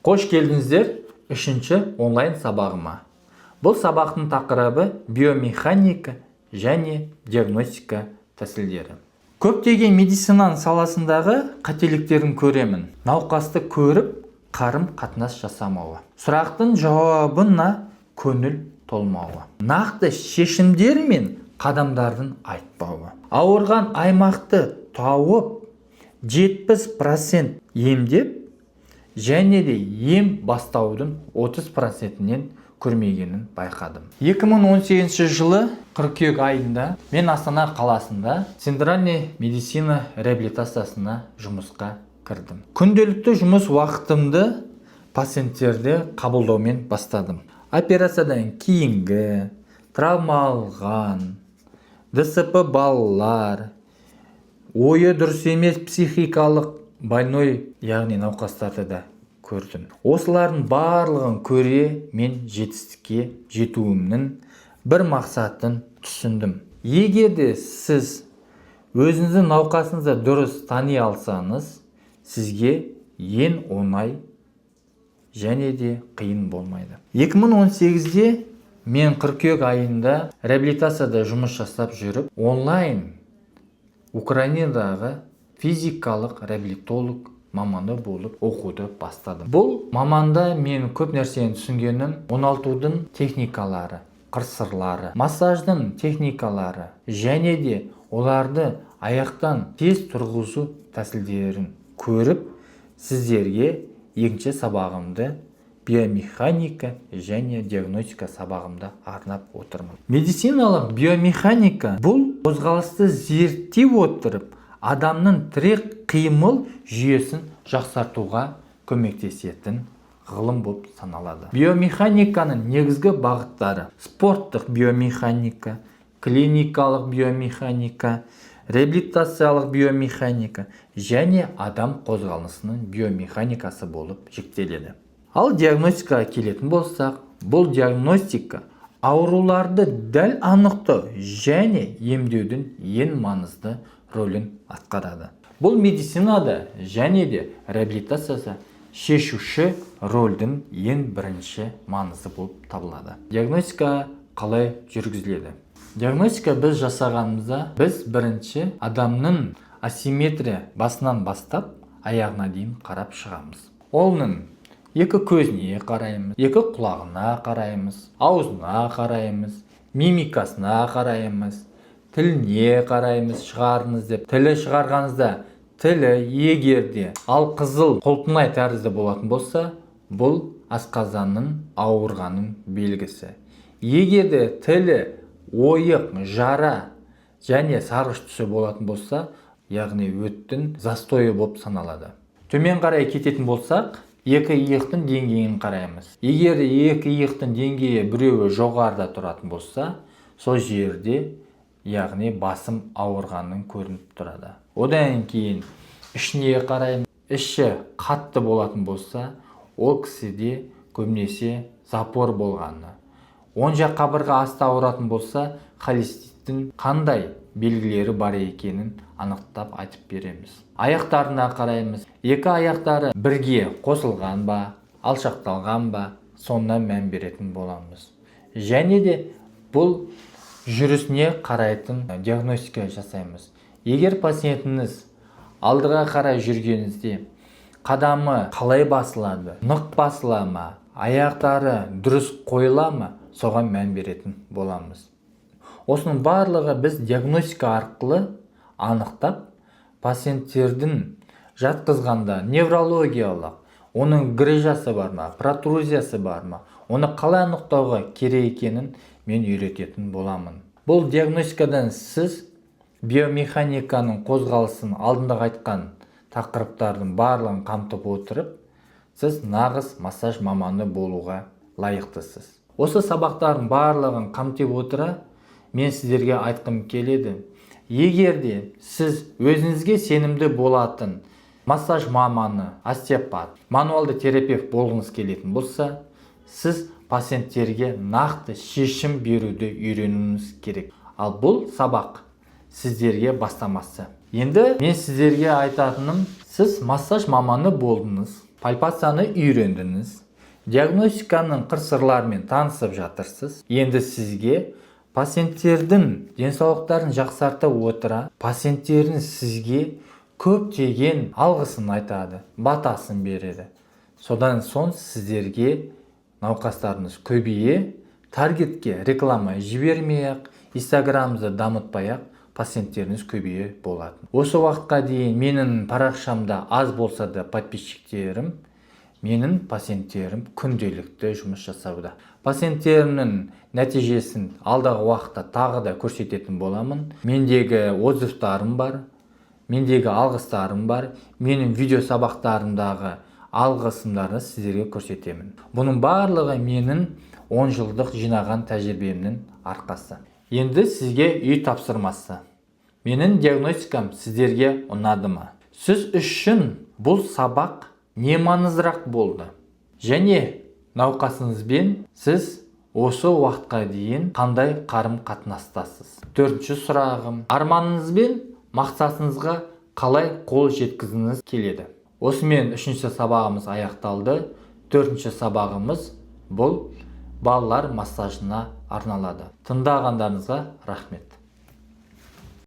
Қош келдіңіздер 3-ші онлайн сабағыма. Бұл сабақтың тақырыбы биомеханика және диагностика тәсілдері. Көптеген медицина саласындағы қателіктерін көремін. Науқасты көріп, қарым-қатынас жасамауы. Сұрақтың жауабына көңіл толмауы. Нақты шешімдер мен қадамдардың айтпауы. Ауырған аймақты тауып 70% емдеп, және де ем бастаудың 30%-нен көрмегенін байқадым. 2018 жылы қыркүйек айында мен Астана қаласында центральный медицина реабилитациясына жұмысқа кірдім. Күнделікті жұмыс уақытымды пациенттерді қабылдаумен бастадым. Операциядан кейінгі, травма алған, ДСП балалар, ойы дұрыс емес психикалық больной, яғни науқастарды да көрдім. Осылардың барлығын көре мен жетістікке жетуімнің бір мақсатын түсіндім. Егер де сіз өзіңіздің науқасыңызды дұрыс тани алсаңыз, сізге ең оңай және де қиын болмайды. 2018-де мен қыркүйек айында реабилитацияда жұмыс жасап жүріп, онлайн Украинадағы физикалық реабилитолог маманы болып оқуды бастадым. Бұл маманда мен көп нәрсені түсінгенім, оңалтудың техникалары, қыр-сырлары, массаждың техникалары және де оларды аяқтан тез тұрғызу тәсілдерін көріп, сіздерге екінші сабағымды биомеханика және диагностика сабағымда арнап отырмын. Медициналық биомеханика бұл қозғалысты зерттей отырып, адамның тірек қимыл жүйесін жақсартуға көмектесетін ғылым болып саналады. Биомеханиканың негізгі бағыттары: спорттық биомеханика, клиникалық биомеханика, реабилитациялық биомеханика және адам қозғалысының биомеханикасы болып жіктеледі. Ал диагностикаға келетін болсақ, бұл диагностика ауруларды дәл анықтау және емдеудің ең маңызды рөлін атқарады. Бұл медицинада және де реабилитацияда шешуші рөлдің ең бірінші маңызы болып табылады. Диагностика қалай жүргізіледі? Диагностика біз жасағанымызда, біз бірінші адамның асимметрия басынан бастап аяғына дейін қарап шығамыз. Оның екі көзіне қараймыз, екі құлағына қараймыз, аузына қараймыз, мимикасына қараймыз, тіліне қараймыз, шығарыңыз деп. Тілі шығарғанызда, тілі егерде ал қызыл қолтынай тәрізді болатын болса, бұл асқазанның ауырғанын белгісі. Егерде тілі ойық, жара және сарғыш түсі болатын болса, яғни өттің застойы болып саналады. Төмен қарай кететін болсақ, екі иықтың деңгейін қараймыз. Егер екі иықтың деңгейі біреуі жоғарыда тұратын болса, сол жерде яғни басым ауырғанын көрініп тұрады. Одан кейін ішіне қараймыз. Іші қатты болатын болса, ол кісіде көбінесе запор болғаны. Оң жақ қабырға асты ауыратын болса, холециститтің қандай белгілері бар екенін анықтап айтып береміз. Аяқтарына қараймыз. Екі аяқтары бірге қосылған ба, алшақталған ба, соңына мән беретін боламыз. Және де бұл жүрісіне қарайтын диагностика жасаймыз. Егер пациентіңіз алдыға қарай жүргеніңізде қадамы қалай басылады, нық басыла ма, аяқтары дұрыс қойыла ма, соған мән беретін боламыз. Осының барлығы біз диагностика арқылы анықтап, пациенттердің жатқызғанда неврологиялық, оның грыжасы бар ма, протрузиясы бар ма, оны қалай анықтауға керек екенін мен үйрететін боламын. Бұл диагностикадан сіз биомеханиканың қозғалысын алдында айтқан тақырыптардың барлығын қамтып отырып, сіз нағыз массаж маманы болуға лайықтысыз. Осы сабақтардың барлығын қамтып отыра, мен сіздерге айтқым келеді. Егерде сіз өзіңізге сенімді болатын массаж маманы, остеопат, мануалды терапевт болғыңыз келетін болса, сіз пациенттерге нақты шешім беруді үйренуіңіз керек. Ал бұл сабақ сіздерге бастамасы. Енді мен сіздерге айтатыным, сіз массаж маманы болдыңыз. пальпацияны үйрендіңіз, диагностиканың қыр-сырларымен танысып жатырсыз. Енді сізге пациенттердің денсаулықтарын жақсарта отыра, пациенттердің сізге көптеген алғысын айтады, батасын береді. Содан соң сіздерге науқастарыңыз көбейе, таргетке реклама жібермей-ақ, инстаграмды дамытпай-ақ пациенттеріңіз көбейе болады. Осы уақытқа дейін менің парақшамда аз болса да подписчиктерім, менің пациенттерім күнделікті жұмыс жасауда. Пациенттерімнің нәтижесін алдағы уақытта тағы да көрсететін боламын. Мендегі отзывтарым бар, мендегі алғыстарым бар, менің видео сабақтарымдағы алғысымдарды сіздерге көрсетемін. Бұның барлығы менің 10 жылдық жинаған тәжірибемнің арқасы. Енді сізге үй тапсырмасы. Менің диагностикам сіздерге ұнады ма? Сіз үшін бұл сабақ не маңыздырақ болды? Және науқасыңызбен сіз осы уақытқа дейін қандай қарым-қатынастасыз? 4-ші сұрағым, арманыңызбен мақсатыңызға қалай қол жеткізгіңіз келеді? Осымен 3-ші сабағымыз аяқталды. 4-ші сабағымыз бұл балалар массажына арналады. Тыңдағандарыңызға рахмет.